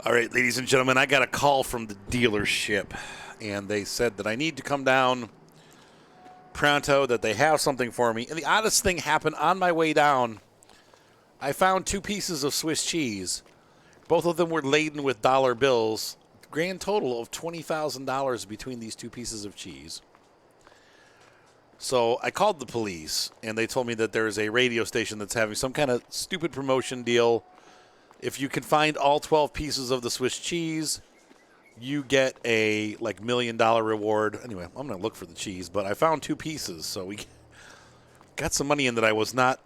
All right, ladies and gentlemen, I got a call from the dealership, and they said that I need to come down pronto, that they have something for me. And the oddest thing happened on my way down. I found 2 pieces of Swiss cheese. Both of them were laden with dollar bills. Grand total of $20,000 between these 2 pieces of cheese. So I called the police, and they told me that there is a radio station that's having some kind of stupid promotion deal. If you can find all 12 pieces of the Swiss cheese, you get a $1 million reward. Anyway, I'm going to look for the cheese, but I found 2 pieces, so we got some money in that I was not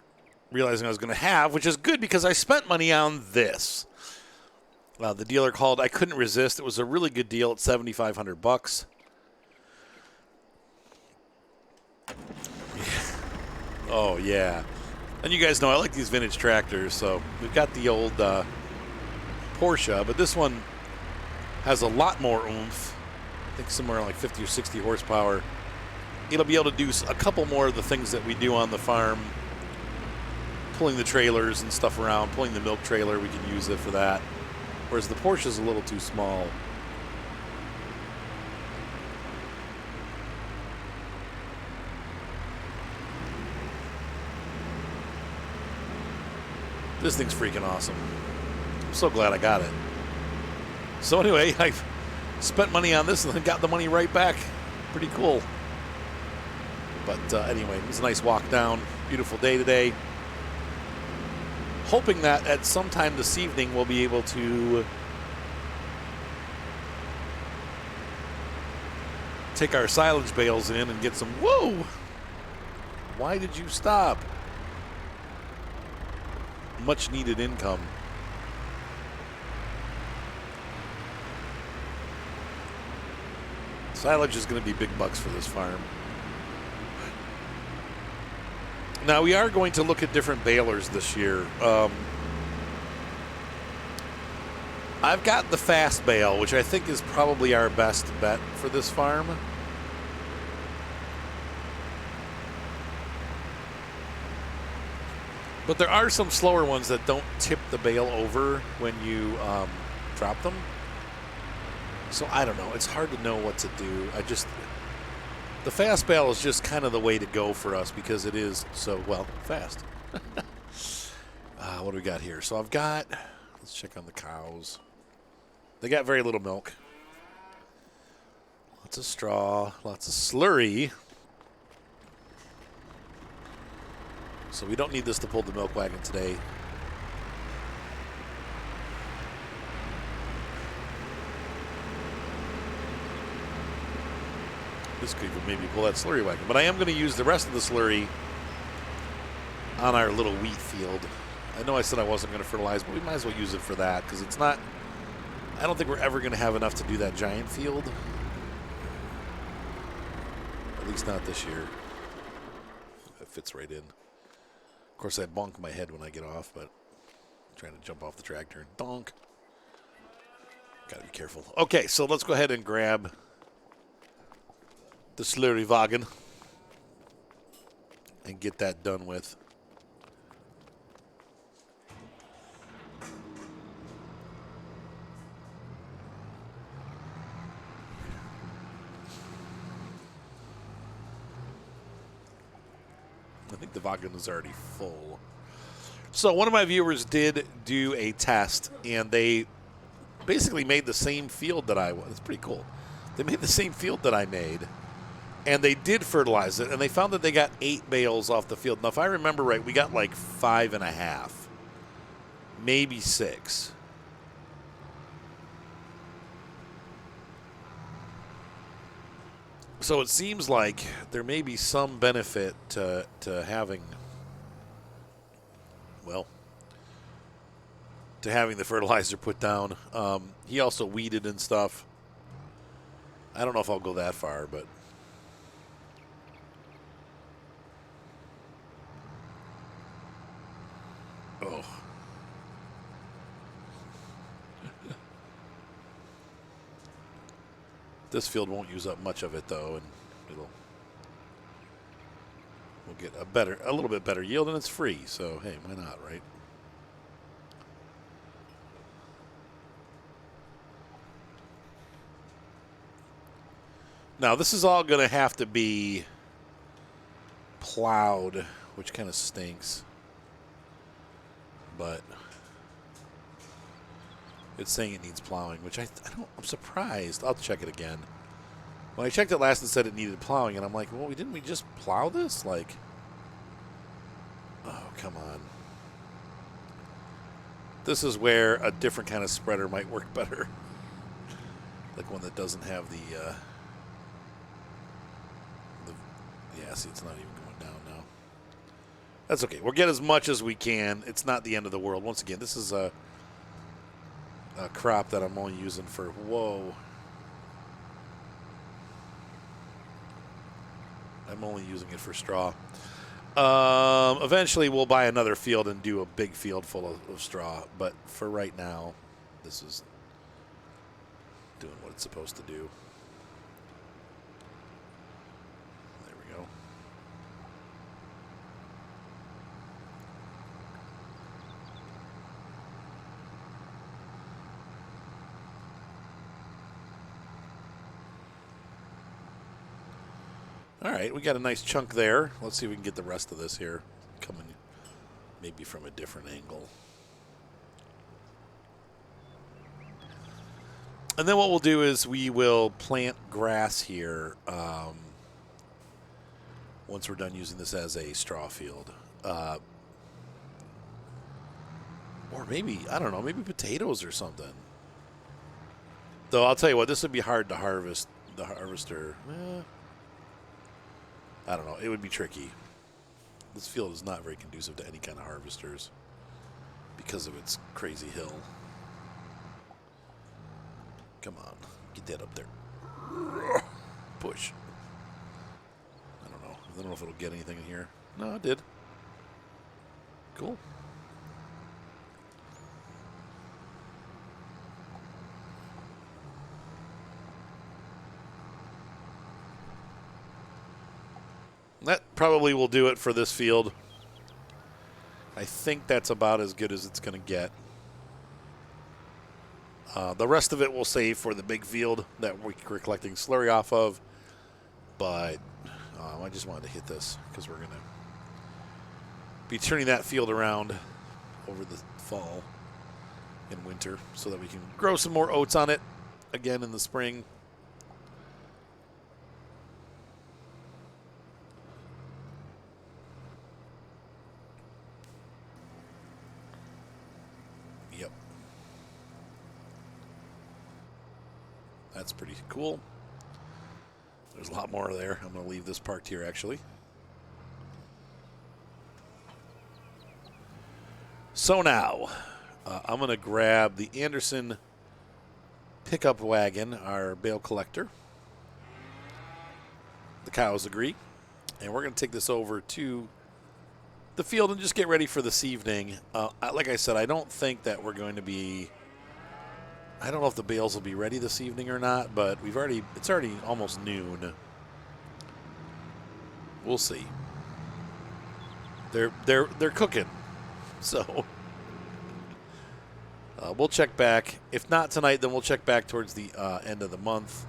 realizing I was going to have, which is good because I spent money on this. The dealer called. I couldn't resist. It was a really good deal at $7,500. Oh, yeah. And you guys know I like these vintage tractors, so we've got the old Porsche, but this one has a lot more oomph. I think somewhere like 50 or 60 horsepower. It'll be able to do a couple more of the things that we do on the farm, pulling the trailers and stuff around, pulling the milk trailer. We can use it for that, whereas the Porsche is a little too small. This thing's freaking awesome. I'm so glad I got it. So anyway, I spent money on this and then got the money right back. Pretty cool. But anyway, it was a nice walk down. Beautiful day today. Hoping that at some time this evening we'll be able to take our silage bales in and get some... Whoa! Why did you stop? Much needed income. Silage is going to be big bucks for this farm. Now we are going to look at different balers this year. I've got the fast bale, which I think is probably our best bet for this farm. But there are some slower ones that don't tip the bale over when you drop them. So I don't know. It's hard to know what to do. The fast bale is just kind of the way to go for us because it is so, fast. What do we got here? So let's check on the cows. They got very little milk. Lots of straw, lots of slurry. So we don't need this to pull the milk wagon today. This could maybe pull that slurry wagon. But I am going to use the rest of the slurry on our little wheat field. I know I said I wasn't going to fertilize, but we might as well use it for that because it's not... I don't think we're ever going to have enough to do that giant field. At least not this year. That fits right in. Of course, I bonk my head when I get off, but I'm trying to jump off the tractor and donk. Got to be careful. Okay, so let's go ahead and grab the slurry wagon and get that done with. I think the wagon is already full. So one of my viewers did do a test, and they basically made the same field that I was. It's pretty cool. They made the same field that I made, and they did fertilize it, and they found that they got 8 bales off the field. Now, if I remember right, we got like 5.5, maybe 6. So it seems like there may be some benefit to having, to having the fertilizer put down. He also weeded and stuff. I don't know if I'll go that far, but oh. This field won't use up much of it though, and we'll get a little bit better yield, and it's free, so hey, why not, right? Now, this is all going to have to be plowed, which kind of stinks. But it's saying it needs plowing, which I'm surprised. I'll check it again. When I checked it last, it said it needed plowing, and I'm like, well, didn't we just plow this? Like, oh, come on. This is where a different kind of spreader might work better. Like one that doesn't have the yeah, see, it's not even going down now. That's okay. We'll get as much as we can. It's not the end of the world. Once again, this is a crop that I'm only using for, whoa. I'm only using it for straw. Eventually, we'll buy another field and do a big field full of straw. But for right now, this is doing what it's supposed to do. There we go. All right, we got a nice chunk there. Let's see if we can get the rest of this here coming maybe from a different angle. And then what we'll do is we will plant grass here once we're done using this as a straw field. Or maybe, I don't know, maybe potatoes or something. Though I'll tell you what, this would be hard to harvest. The harvester, I don't know. It would be tricky. This field is not very conducive to any kind of harvesters because of its crazy hill. Come on. Get that up there. Push. I don't know. I don't know if it'll get anything in here. No, it did. Cool. That probably will do it for this field. I think that's about as good as it's going to get. The rest of it we'll save for the big field that we're collecting slurry off of. But I just wanted to hit this because we're going to be turning that field around over the fall and winter so that we can grow some more oats on it again in the spring. Yep. That's pretty cool. There's a lot more there. I'm going to leave this parked here, actually. So now, I'm going to grab the Anderson pickup wagon, our bale collector. The cows agree. And we're going to take this over to the field and just get ready for this evening. Like I said, I don't think that we're going to be... I don't know if the bales will be ready this evening or not, but it's already almost noon. We'll see. They're cooking. So we'll check back. If not tonight, then we'll check back towards the end of the month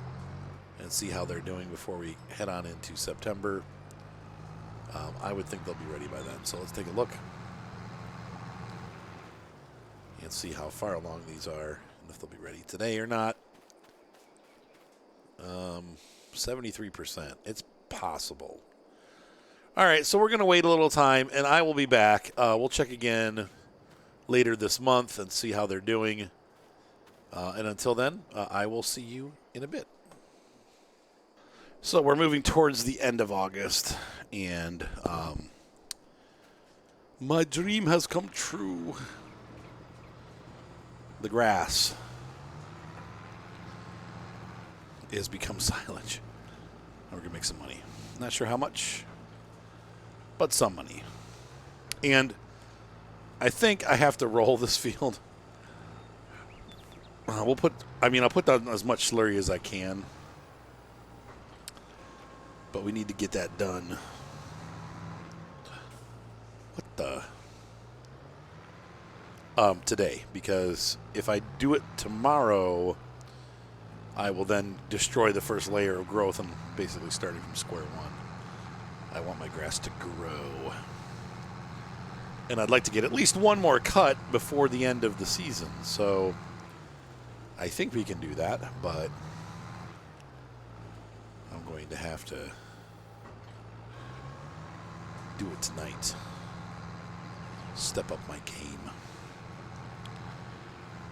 and see how they're doing before we head on into September. I would think they'll be ready by then. So let's take a look and see how far along these are and if they'll be ready today or not. 73%. It's possible. All right, so we're going to wait a little time, and I will be back. We'll check again later this month and see how they're doing. And until then, I will see you in a bit. So we're moving towards the end of August, and my dream has come true. The grass has become silage. We're going to make some money. Not sure how much, but some money. And I think I have to roll this field. I'll put down as much slurry as I can. But we need to get that done. What the? Today, because if I do it tomorrow, I will then destroy the first layer of growth and basically starting from square one. I want my grass to grow. And I'd like to get at least one more cut before the end of the season. So I think we can do that, but I'm going to have to do it tonight. Step up my game.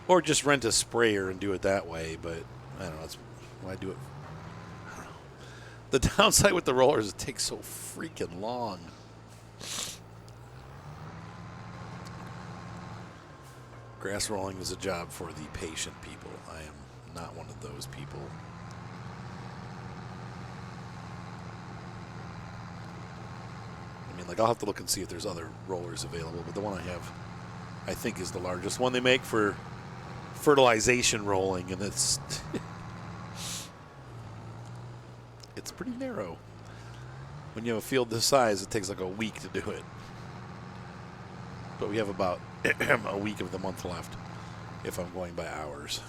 Or just rent a sprayer and do it that way, but I don't know. That's why I do it. I don't know. The downside with the rollers is it takes so freaking long. Grass rolling is a job for the patient people. I am not one of those people. I mean, like, I'll have to look and see if there's other rollers available, but the one I have, I think, is the largest one they make for fertilization rolling, and it's it's pretty narrow. When you have a field this size, it takes like a week to do it. But we have about a week of the month left if I'm going by hours,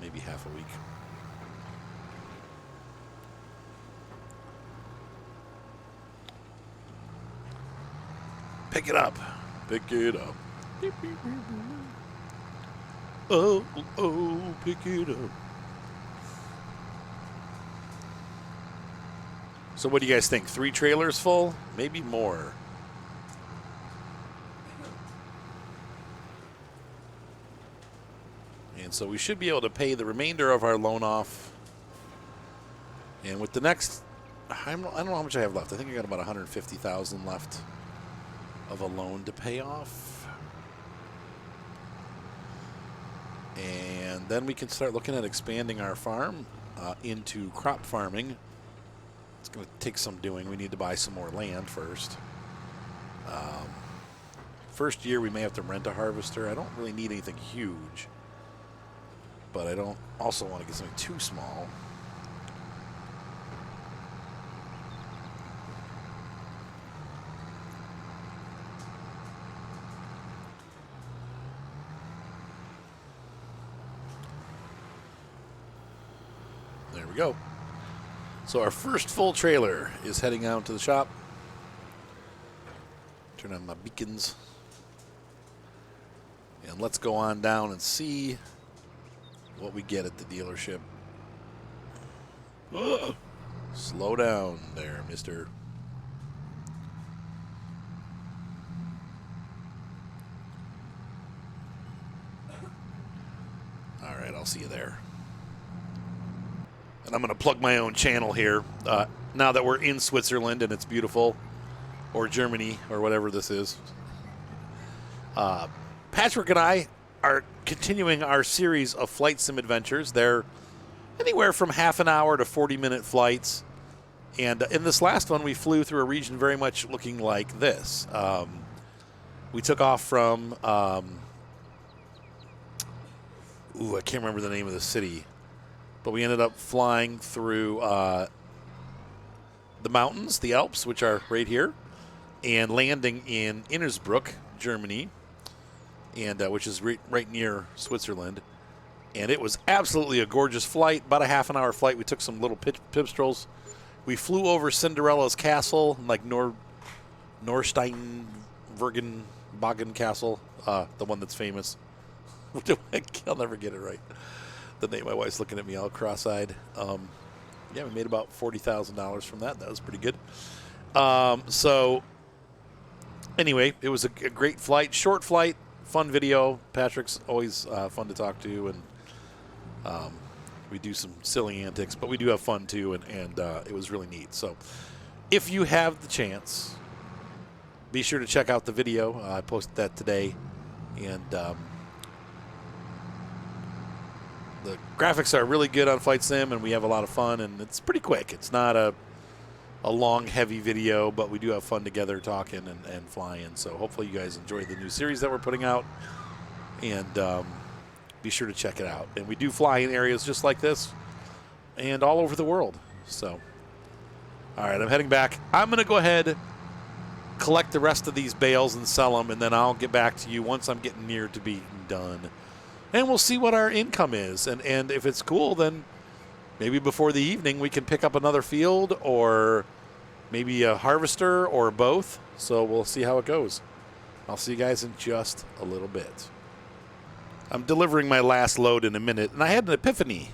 maybe half a week. Pick it up. Pick it up. Oh, oh, pick it up. So what do you guys think? 3 trailers full? Maybe more. And so we should be able to pay the remainder of our loan off. And with the next, I don't know how much I have left. I think I got about $150,000 left of a loan to pay off. And then we can start looking at expanding our farm into crop farming. It's going to take some doing. We need to buy some more land first. First year we may have to rent a harvester. I don't really need anything huge, but I don't also want to get something too small. There we go. So our first full trailer is heading out to the shop. Turn on my beacons. And let's go on down and see what we get at the dealership. Slow down there, mister. All right, I'll see you there. And I'm going to plug my own channel here. Now that we're in Switzerland and it's beautiful, or Germany, or whatever this is. Patrick and I are continuing our series of flight sim adventures. They're anywhere from half an hour to 40-minute flights. And in this last one, we flew through a region very much looking like this. We took off from, I can't remember the name of the city, but we ended up flying through the mountains, the Alps, which are right here, and landing in Innsbruck, Germany, and which is right near Switzerland. And it was absolutely a gorgeous flight, about a half an hour flight. We took some little pip strolls. We flew over Cinderella's castle, like Norsteinvergen Castle, the one that's famous. I'll never get it right. The name, my wife's looking at me all cross-eyed. Yeah, we made about $40,000 from that. That was pretty good. So anyway, it was a great flight, short flight, fun video. Patrick's always fun to talk to, and we do some silly antics, but we do have fun too, and it was really neat. So if you have the chance, be sure to check out the video. I posted that today, and the graphics are really good on Flight Sim, and we have a lot of fun, and it's pretty quick. It's not a long, heavy video, but we do have fun together talking and flying. So hopefully you guys enjoy the new series that we're putting out, and be sure to check it out. And we do fly in areas just like this and all over the world. So, all right, I'm heading back. I'm going to go ahead, collect the rest of these bales and sell them, and then I'll get back to you once I'm getting near to being done. And we'll see what our income is. And if it's cool, then maybe before the evening we can pick up another field or maybe a harvester or both. So we'll see how it goes. I'll see you guys in just a little bit. I'm delivering my last load in a minute, and I had an epiphany.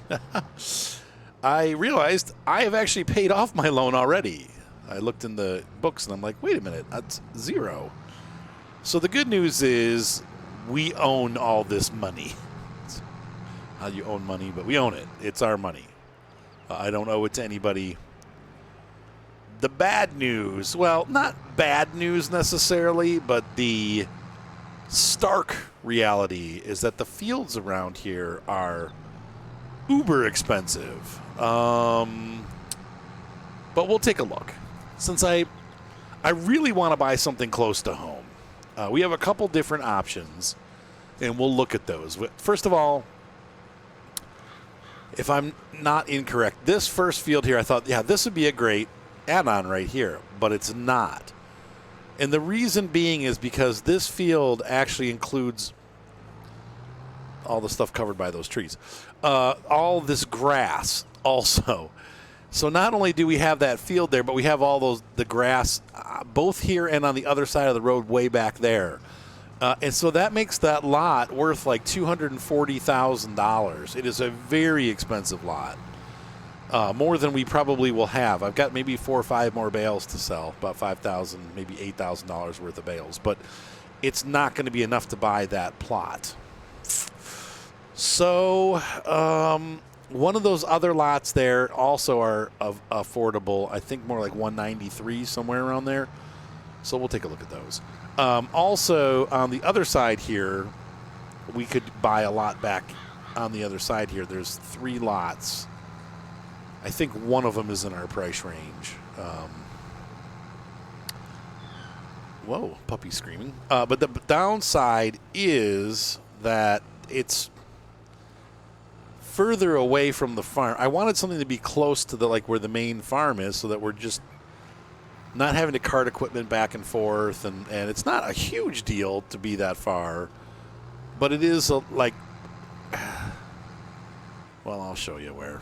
I realized I have actually paid off my loan already. I looked in the books, and I'm like, wait a minute, that's zero. So the good news is we own all this money. How you own money, but we own it. It's our money. I don't owe it to anybody. The bad news, well, not bad news necessarily, but the stark reality is that the fields around here are uber expensive. But we'll take a look. Since I really want to buy something close to home, we have a couple different options, and we'll look at those. First of all, if I'm not incorrect, this first field here, I thought, yeah, this would be a great add-on right here, but it's not. And the reason being is because this field actually includes all the stuff covered by those trees. All this grass also. So not only do we have that field there, but we have all the grass both here and on the other side of the road way back there. And so that makes that lot worth like $240,000. It is a very expensive lot. More than we probably will have. I've got maybe 4 or 5 more bales to sell, about $5,000, maybe $8,000 worth of bales. But it's not going to be enough to buy that plot. So one of those other lots there also are affordable. I think more like 193, somewhere around there. So we'll take a look at those. Also, on the other side here, we could buy a lot back on the other side here. There's 3 lots. I think one of them is in our price range. Whoa, puppy screaming. But the downside is that it's further away from the farm. I wanted something to be close to where the main farm is so that we're just not having to cart equipment back and forth. And it's not a huge deal to be that far. But it is well, I'll show you where.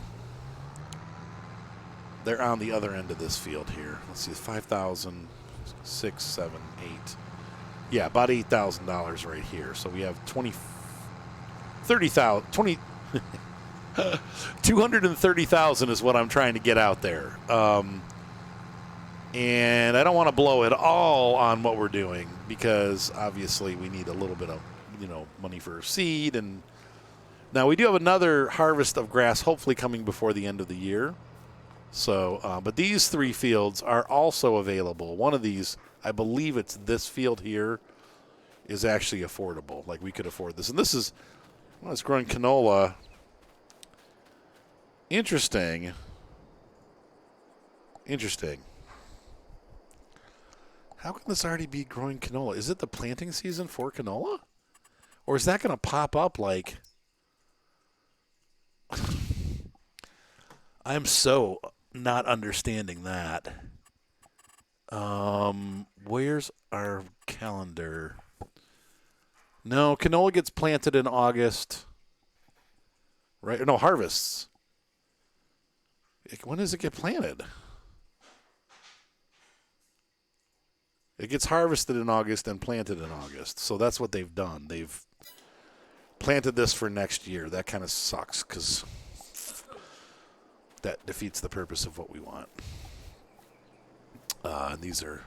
They're on the other end of this field here. Let's see, 5,000, 6, 7, 8. Yeah, about $8,000 right here. So we have 230,000 is what I'm trying to get out there. And I don't want to blow it all on what we're doing because obviously we need a little bit of, money for seed. And now we do have another harvest of grass hopefully coming before the end of the year. So, but these 3 fields are also available. One of these, I believe it's this field here, is actually affordable. Like we could afford this. And this is, it's growing canola. Interesting. How can this already be growing canola? Is it the planting season for canola? Or is that going to pop up like... I'm so not understanding that. Where's our calendar? No, canola gets planted in August. Right? No, harvests. When does it get planted? It gets harvested in August and planted in August. So that's what they've done. They've planted this for next year. That kind of sucks because that defeats the purpose of what we want. And these are,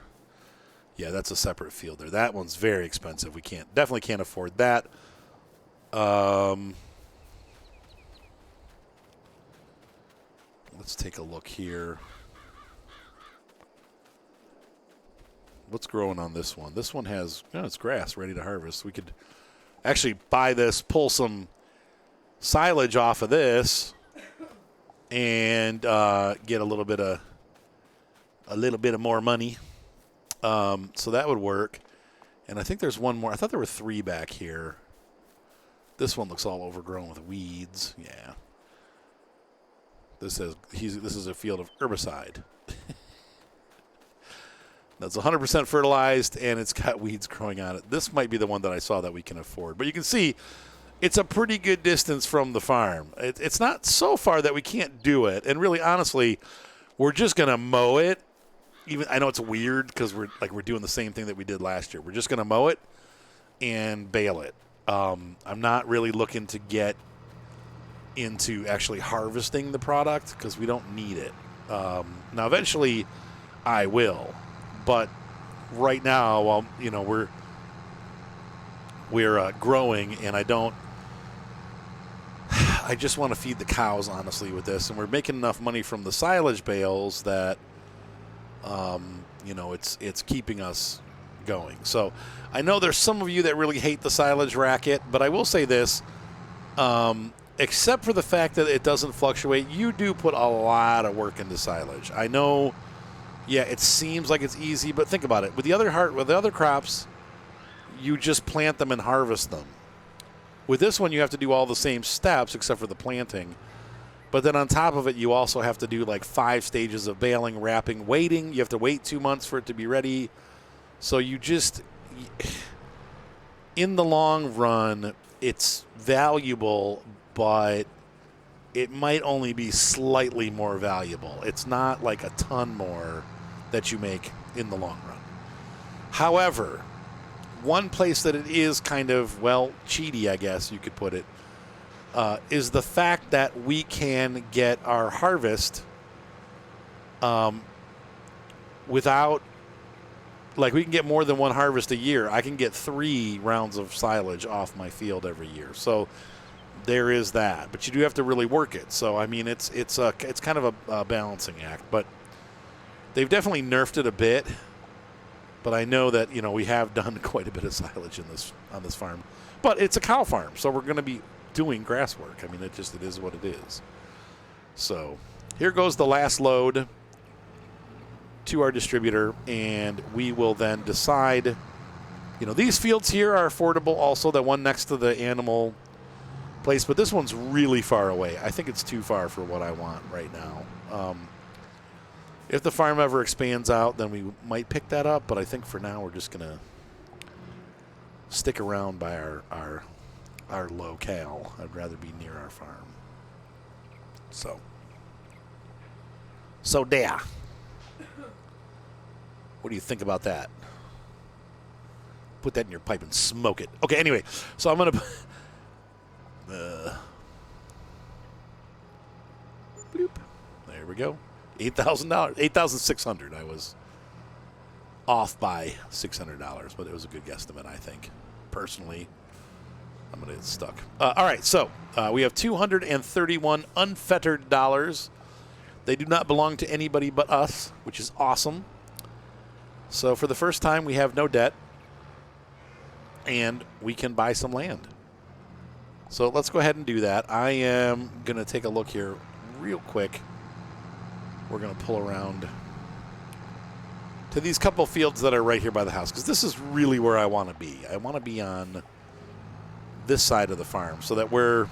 that's a separate field there. That one's very expensive. We definitely can't afford that. Let's take a look here. What's growing on this one? This one has, it's grass ready to harvest. We could actually buy this, pull some silage off of this, and get a little bit of more money. So that would work. And I think there's one more. I thought there were 3 back here. This one looks all overgrown with weeds. Yeah. This is a field of herbicide. That's 100% fertilized, and it's got weeds growing on it. This might be the one that I saw that we can afford. But you can see it's a pretty good distance from the farm. It's not so far that we can't do it. And really, honestly, we're just going to mow it. Even I know it's weird because we're doing the same thing that we did last year. We're just going to mow it and bale it. I'm not really looking to get into actually harvesting the product because we don't need it. Now, eventually, I will, but right now, while we're growing, and I just want to feed the cows, honestly, with this, and we're making enough money from the silage bales that it's keeping us going. So I know there's some of you that really hate the silage racket, but I will say this, except for the fact that it doesn't fluctuate, you do put a lot of work into silage. I know, yeah, it seems like it's easy, but think about it. With the other crops, you just plant them and harvest them. With this one, you have to do all the same steps except for the planting. But then on top of it, you also have to do like 5 stages of baling, wrapping, waiting. You have to wait 2 months for it to be ready. So you just, in the long run, it's valuable, but it might only be slightly more valuable. It's not like a ton more that you make in the long run. However, one place that it is kind of, cheaty, I guess you could put it, is the fact that we can get our harvest without, we can get more than one harvest a year. I can get 3 rounds of silage off my field every year. So there is that. But you do have to really work it. So, I mean, it's kind of a balancing act. But they've definitely nerfed it a bit. But I know that, we have done quite a bit of silage on this farm. But it's a cow farm, so we're going to be doing grass work. I mean, it is what it is. So here goes the last load to our distributor, and we will then decide. These fields here are affordable also, the one next to the animal place, but this one's really far away. I think it's too far for what I want right now. If the farm ever expands out, then we might pick that up, but I think for now we're just going to stick around by our locale. I'd rather be near our farm. So there. What do you think about that? Put that in your pipe and smoke it. Okay, anyway, so I'm going to... bloop. There we go. $8,000. $8,600. I was off by $600, but it was a good guesstimate, I think. Personally, I'm going to get stuck. All right, so we have 231 unfettered dollars. They do not belong to anybody but us, which is awesome. So for the first time, we have no debt, and we can buy some land. So let's go ahead and do that. I am going to take a look here real quick. We're going to pull around to these couple fields that are right here by the house, because this is really where I want to be. I want to be on this side of the farm so that we're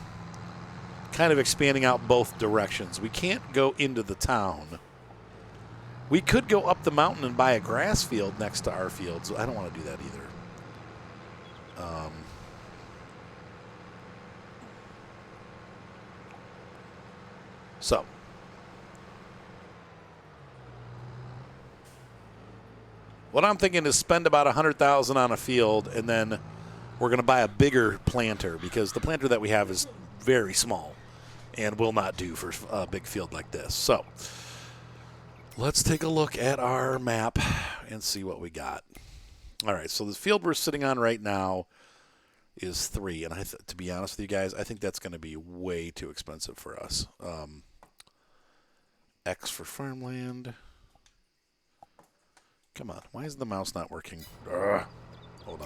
kind of expanding out both directions. We can't go into the town. We could go up the mountain and buy a grass field next to our fields. I don't want to do that either. So what I'm thinking is spend about $100,000 on a field, and then we're going to buy a bigger planter, because the planter that we have is very small and will not do for a big field like this. So let's take a look at our map and see what we got. All right, so the field we're sitting on right now is 3, and to be honest with you guys, I think that's going to be way too expensive for us. X for farmland. Come on, why is the mouse not working? Hold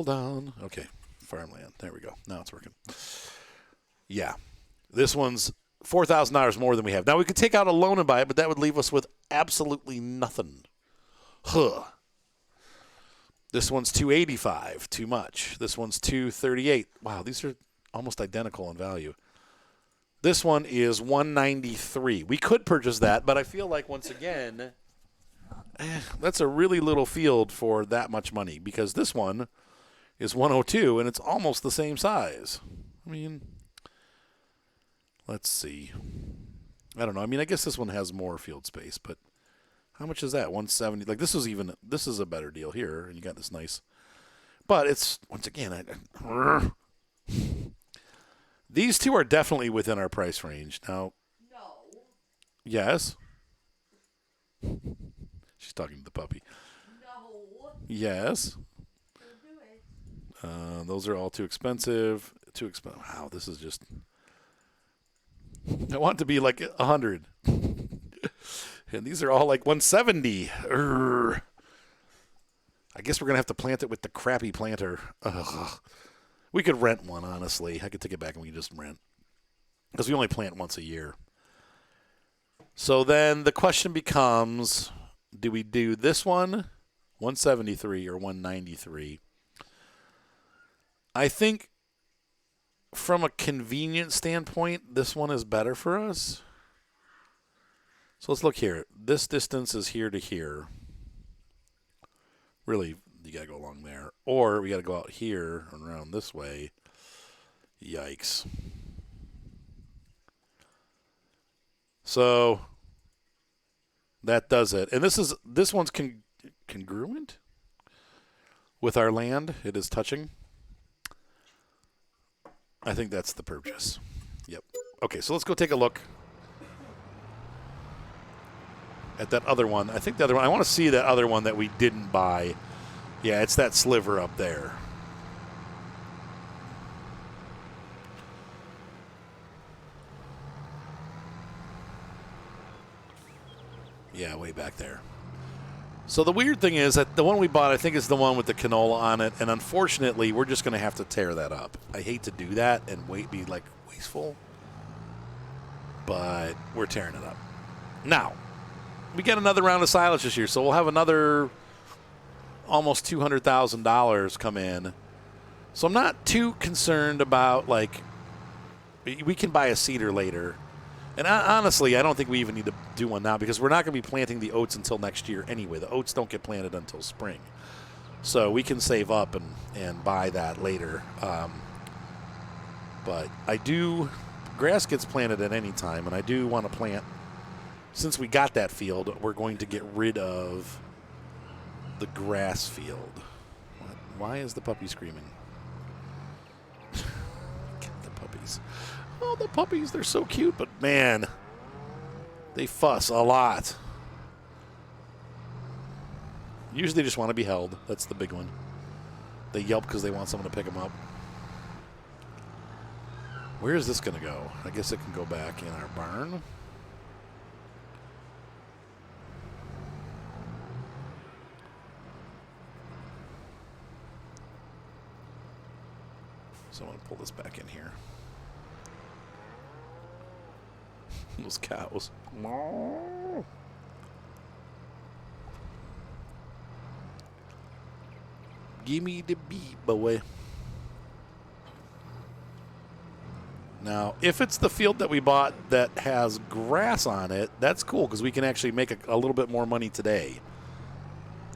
on. Okay, farmland. There we go. Now it's working. Yeah, this one's $4,000 more than we have. Now, we could take out a loan and buy it, but that would leave us with absolutely nothing. This one's $285, too much. This one's $238. Wow, these are almost identical in value. This one is $193. We could purchase that, but I feel like, once again, that's a really little field for that much money, because this one is 102, and it's almost the same size. I mean, let's see. I don't know. I mean, I guess this one has more field space, but how much is that? 170. Like this is a better deal here, and you got this nice. But it's once again, these two are definitely within our price range. Now, No. yes. She's talking to the puppy. No. Yes. Don't do it. Those are all too expensive. Too expensive. Wow, this is just. I want it to be like 100. And these are all like 170. Urgh. I guess we're going to have to plant it with the crappy planter. Ugh. We could rent one, honestly. I could take it back and we could just rent. Because we only plant once a year. So then the question becomes, do we do this one, 173 or 193? I think from a convenience standpoint, this one is better for us. So let's look here. This distance is here to here. Really, you got to go along there. Or we got to go out here and around this way. Yikes. So that does it. And this one's congruent with our land. It is touching. I think that's the purchase. Yep. Okay, so let's go take a look at that other one. I think the other one, I want to see that other one that we didn't buy. Yeah, it's that sliver up there. Yeah, way back there. So the weird thing is that the one we bought, I think, is the one with the canola on it, and unfortunately, we're just going to have to tear that up. I hate to do that and be like wasteful, but we're tearing it up. Now, we get another round of silage this year, so we'll have another almost $200,000 come in. So I'm not too concerned about, like, we can buy a seeder later. And honestly, I don't think we even need to do one now because we're not going to be planting the oats until next year anyway. The oats don't get planted until spring. So we can save up and buy that later. But grass gets planted at any time, and I do want to plant. Since we got that field, we're going to get rid of the grass field. Why is the puppy screaming? Get the puppies. Oh, the puppies, they're so cute, but man, they fuss a lot. Usually they just want to be held. That's the big one. They yelp because they want someone to pick them up. Where is this going to go? I guess it can go back in our barn. So I'm going to pull this back in here. Those cows. Give me the beat, boy. Now, if it's the field that we bought that has grass on it, that's cool because we can actually make a little bit more money today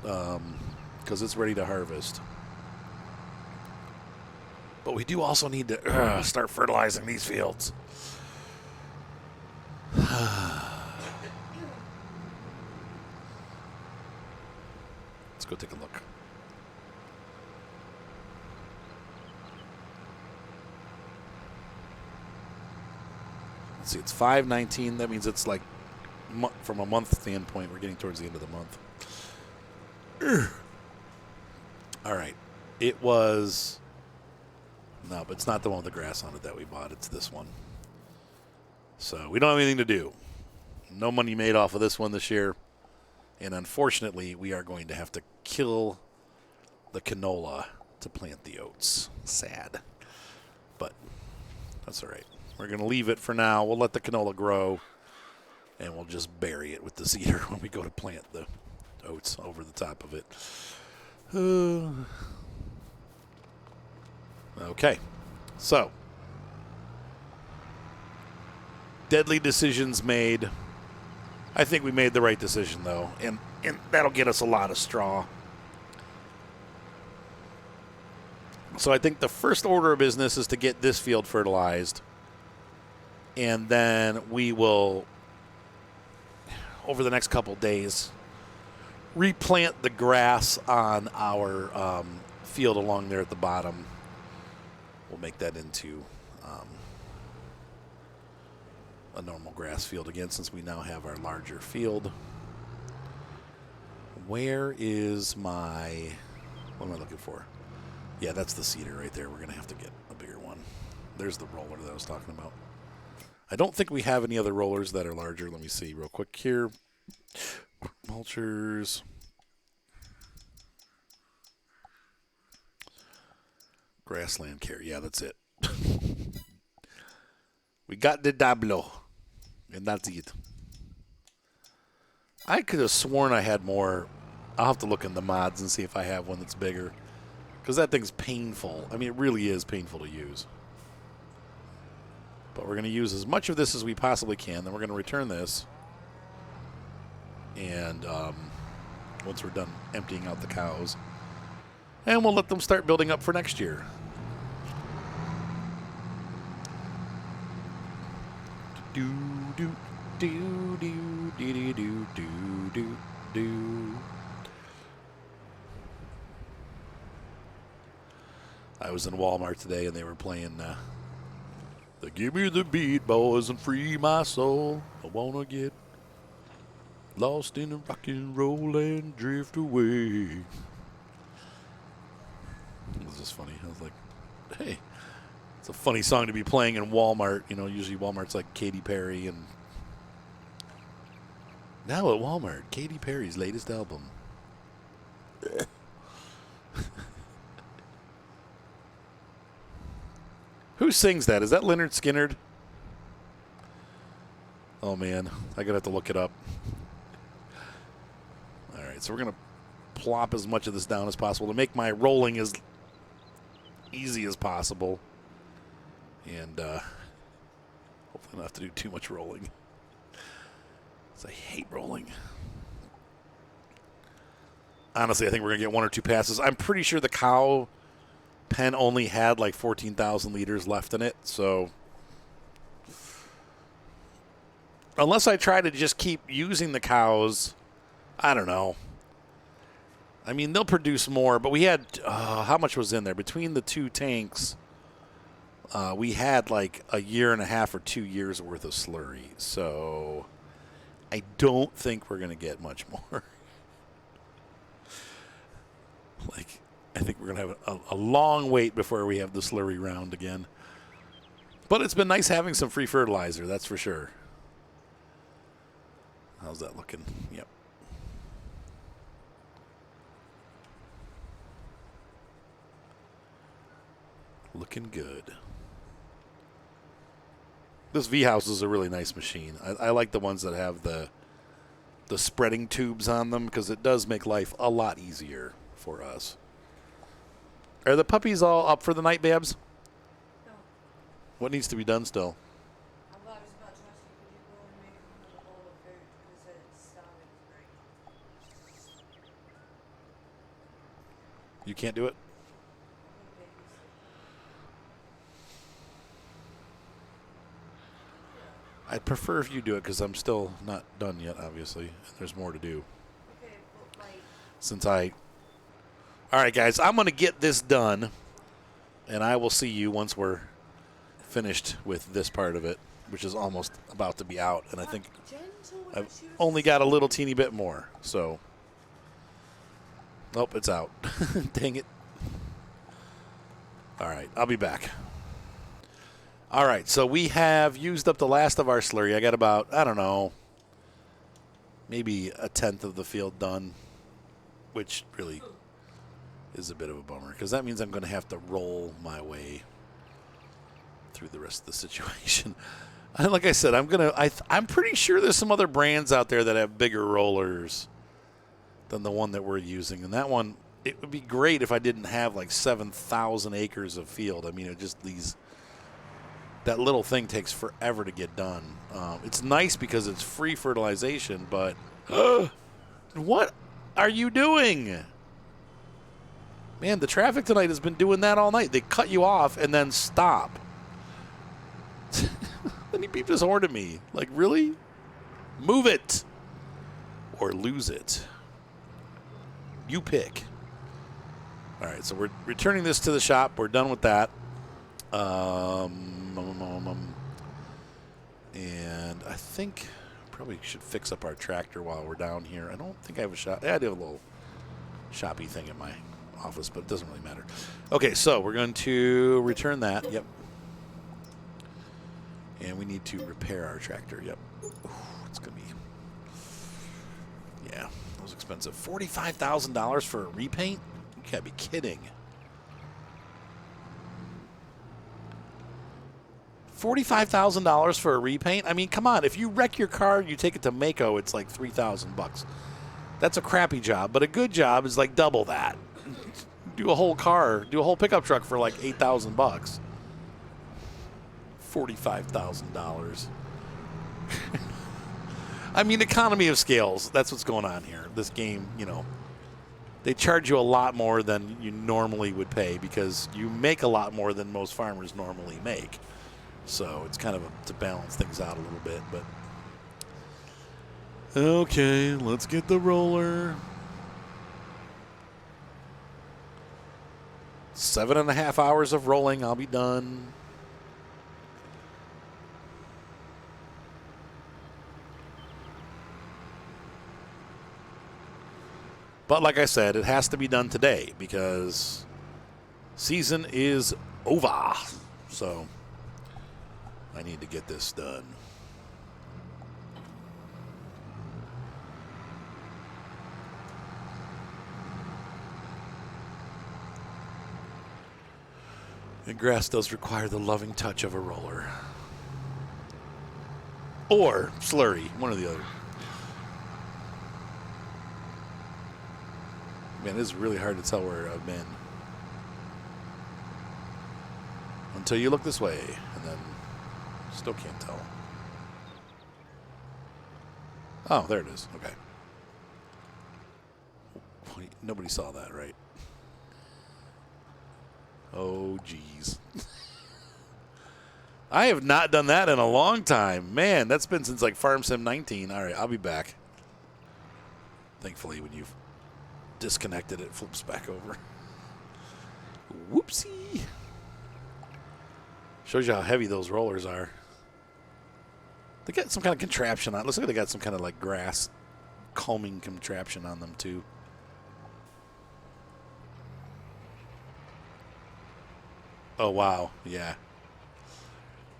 because it's ready to harvest. But we do also need to start fertilizing these fields. Let's go take a look. Let's see, it's 5/19. That means it's like from a month standpoint, we're getting towards the end of the month. All right. It was... No, but it's not the one with the grass on it that we bought. It's this one. So we don't have anything to do. No money made off of this one this year. And unfortunately, we are going to have to kill the canola to plant the oats. Sad. But that's all right. We're going to leave it for now. We'll let the canola grow. And we'll just bury it with the seeder when we go to plant the oats over the top of it. Okay. So, deadly decisions made. I think we made the right decision, though, and that'll get us a lot of straw. So I think the first order of business is to get this field fertilized. And then we will, over the next couple days, replant the grass on our field along there at the bottom. We'll make that into a normal grass field again, since we now have our larger field. Where is my... What am I looking for? Yeah, that's the seeder right there. We're going to have to get a bigger one. There's the roller that I was talking about. I don't think we have any other rollers that are larger. Let me see real quick here. Mulchers. Grassland care. Yeah, that's it. We got the Dablo. And that's it. I could have sworn I had more. I'll have to look in the mods and see if I have one that's bigger. Because that thing's painful. I mean, it really is painful to use. But we're going to use as much of this as we possibly can. Then we're going to return this. And once we're done emptying out the cows. And we'll let them start building up for next year. Do, do, do, do, do, do, do, do, do. I was in Walmart today and they were playing the Give Me the Beat, Boys, and Free My Soul. I wanna get lost in the rock and roll and drift away. It was just funny. I was like, hey, it's a funny song to be playing in Walmart. You know, usually Walmart's like Katy Perry. And now at Walmart, Katy Perry's latest album. Who sings that? Is that Leonard Skinner? Oh, man. I'm going to have to look it up. All right, so we're going to plop as much of this down as possible to make my rolling as easy as possible. And hopefully not have to do too much rolling. Because I hate rolling. Honestly, I think we're going to get one or two passes. I'm pretty sure the cow pen only had like 14,000 liters left in it. So unless I try to just keep using the cows, I don't know. I mean, they'll produce more, but we had, how much was in there? Between the two tanks, we had like a year and a half or 2 years worth of slurry. So I don't think we're going to get much more. Like, I think we're going to have a long wait before we have the slurry round again. But it's been nice having some free fertilizer, that's for sure. How's that looking? Yep. Looking good. This V-House is a really nice machine. I like the ones that have the spreading tubes on them because it does make life a lot easier for us. Are the puppies all up for the night, Babs? No. What needs to be done still? I was about to ask you, could you go and make another bowl of food because it's starving tonight. You can't do it? I'd prefer if you do it because I'm still not done yet, obviously. There's more to do. Okay, but like... Since I... All right, guys, I'm going to get this done, and I will see you once we're finished with this part of it, which is almost about to be out. And I think I've only got a little teeny bit more. So, nope, it's out. Dang it. All right, I'll be back. All right, so we have used up the last of our slurry. I got about, I don't know, maybe a tenth of the field done, which really is a bit of a bummer because that means I'm going to have to roll my way through the rest of the situation. And like I said, I'm pretty sure there's some other brands out there that have bigger rollers than the one that we're using. And that one, it would be great if I didn't have like 7,000 acres of field. I mean, it just that little thing takes forever to get done. It's nice because it's free fertilization, but what are you doing? Man, the traffic tonight has been doing that all night. They cut you off and then stop. Then he beeped his horn at me. Like, really? Move it or lose it. You pick. All right, so we're returning this to the shop. We're done with that. And I think probably should fix up our tractor while we're down here. I don't think I have a shop. Yeah, I do have a little shoppy thing in my office, but it doesn't really matter. Okay, so we're going to return that. Yep. And we need to repair our tractor. Yep. Ooh, it's going to be... Yeah, that was expensive. $45,000 for a repaint? You can't be kidding. $45,000 for a repaint? I mean, come on. If you wreck your car, you take it to Mako, it's like $3,000. That's a crappy job, but a good job is like double that. Do a whole car, do a whole pickup truck for like $8,000. $45,000. I mean, economy of scales. That's what's going on here. This game, you know, they charge you a lot more than you normally would pay because you make a lot more than most farmers normally make. So it's kind of to balance things out a little bit. But okay, let's get the roller. 7.5 hours of rolling. I'll be done. But like I said, it has to be done today because season is over. So I need to get this done. And grass does require the loving touch of a roller. Or Slurry, one or the other. Man, it is really hard to tell where I've been. Until you look this way, and then still can't tell. Oh, there it is. Okay. Wait, nobody saw that, right? Oh, geez. I have not done that in a long time. Man, that's been since like Farm Sim 19. All right, I'll be back. Thankfully, when you've disconnected, it flips back over. Whoopsie. Shows you how heavy those rollers are. They got some kind of contraption on it. Looks like they got some kind of like grass combing contraption on them too. Oh, wow. Yeah.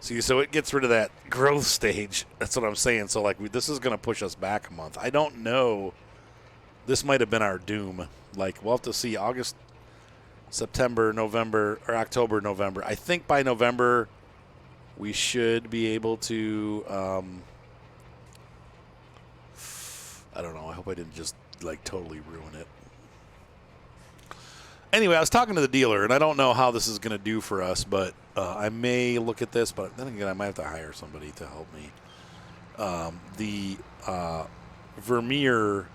See, so it gets rid of that growth stage. That's what I'm saying. So, like, this is going to push us back a month. I don't know. This might have been our doom. Like, we'll have to see August, September, November, or October, November. I think by November we should be able to, I don't know. I hope I didn't just, like, totally ruin it. Anyway, I was talking to the dealer, and I don't know how this is going to do for us, but I may look at this, but then again, I might have to hire somebody to help me. The Vermeer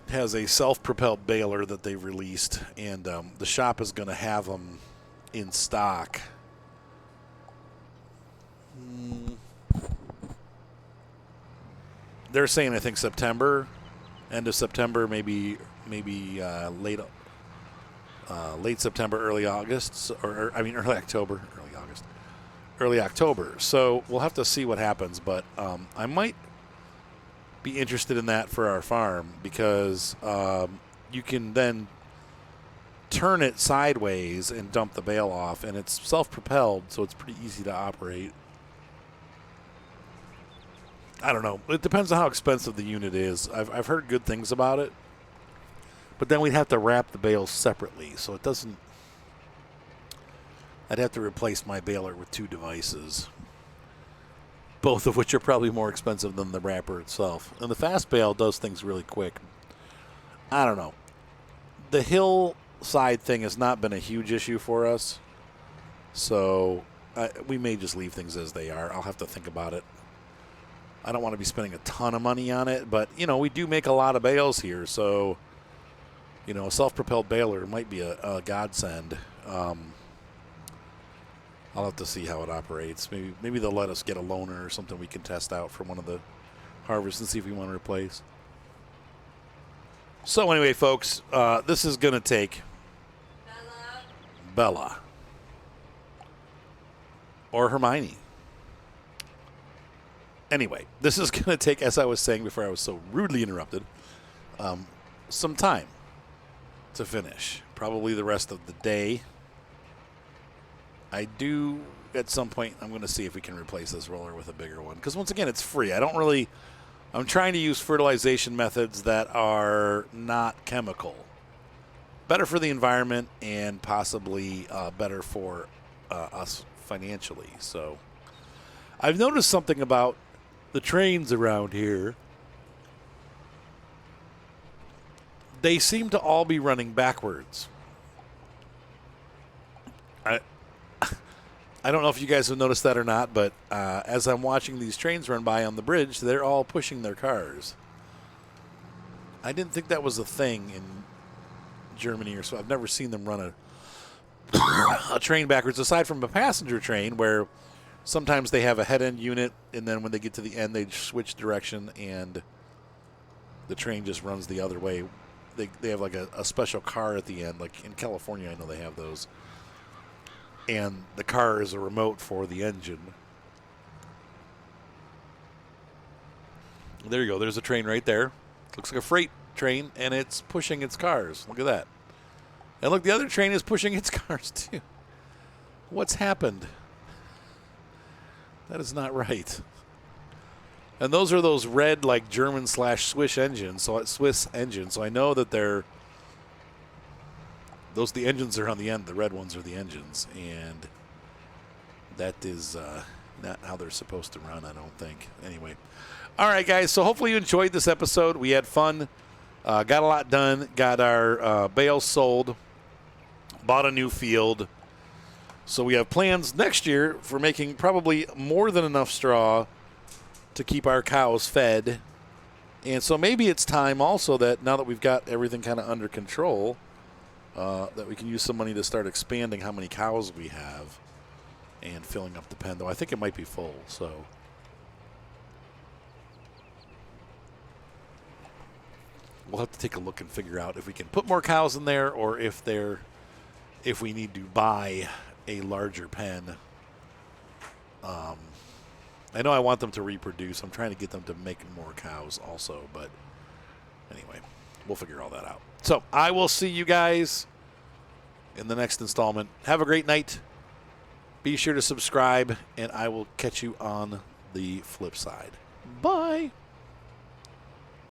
has a self-propelled baler that they've released, and the shop is going to have them in stock. They're saying, I think, September. End of September, maybe late September, early August, or early October, early October. So we'll have to see what happens, but I might be interested in that for our farm because you can then turn it sideways and dump the bale off, and it's self-propelled, so it's pretty easy to operate. I don't know. It depends on how expensive the unit is. I've heard good things about it, but then we'd have to wrap the bales separately, so it doesn't. I'd have to replace my baler with 2 devices, both of which are probably more expensive than the wrapper itself. And the fast bale does things really quick. I don't know. The hillside thing has not been a huge issue for us, so we may just leave things as they are. I'll have to think about it. I don't want to be spending a ton of money on it, but, we do make a lot of bales here, so, a self-propelled baler might be a godsend. I'll have to see how it operates. Maybe they'll let us get a loaner or something we can test out for one of the harvests and see if we want to replace. So anyway, folks, this is going to take Bella or Hermione. Anyway, this is going to take, as I was saying before I was so rudely interrupted, some time to finish. Probably the rest of the day. I do, at some point, I'm going to see if we can replace this roller with a bigger one. Because once again, it's free. I'm trying to use fertilization methods that are not chemical. Better for the environment and possibly better for us financially. So I've noticed something about the trains around here. They seem to all be running backwards. I don't know if you guys have noticed that or not, but as I'm watching these trains run by on the bridge, they're all pushing their cars. I didn't think that was a thing in Germany or so. I've never seen them run a train backwards, aside from a passenger train where sometimes they have a head-end unit, and then when they get to the end, they switch direction, and the train just runs the other way. They have like a special car at the end. Like in California, I know they have those. And the car is a remote for the engine. There you go. There's a train right there. Looks like a freight train, and it's pushing its cars. Look at that. And look, the other train is pushing its cars too. What's happened? That is not right. And those are those red, like German/Swiss engines. So I know that they're. The engines are on the end. The red ones are the engines, and that is not how they're supposed to run, I don't think. Anyway, all right, guys. So hopefully you enjoyed this episode. We had fun, got a lot done, got our bales sold, bought a new field. So we have plans next year for making probably more than enough straw to keep our cows fed. And so maybe it's time also that now that we've got everything kind of under control, that we can use some money to start expanding how many cows we have and filling up the pen, though I think it might be full. So we'll have to take a look and figure out if we can put more cows in there or if we need to buy a larger pen. I know I want them to reproduce. I'm trying to get them to make more cows also, but anyway, we'll figure all that out. So I will see you guys in the next installment. Have a great night. Be sure to subscribe, and I will catch you on the flip side. Bye.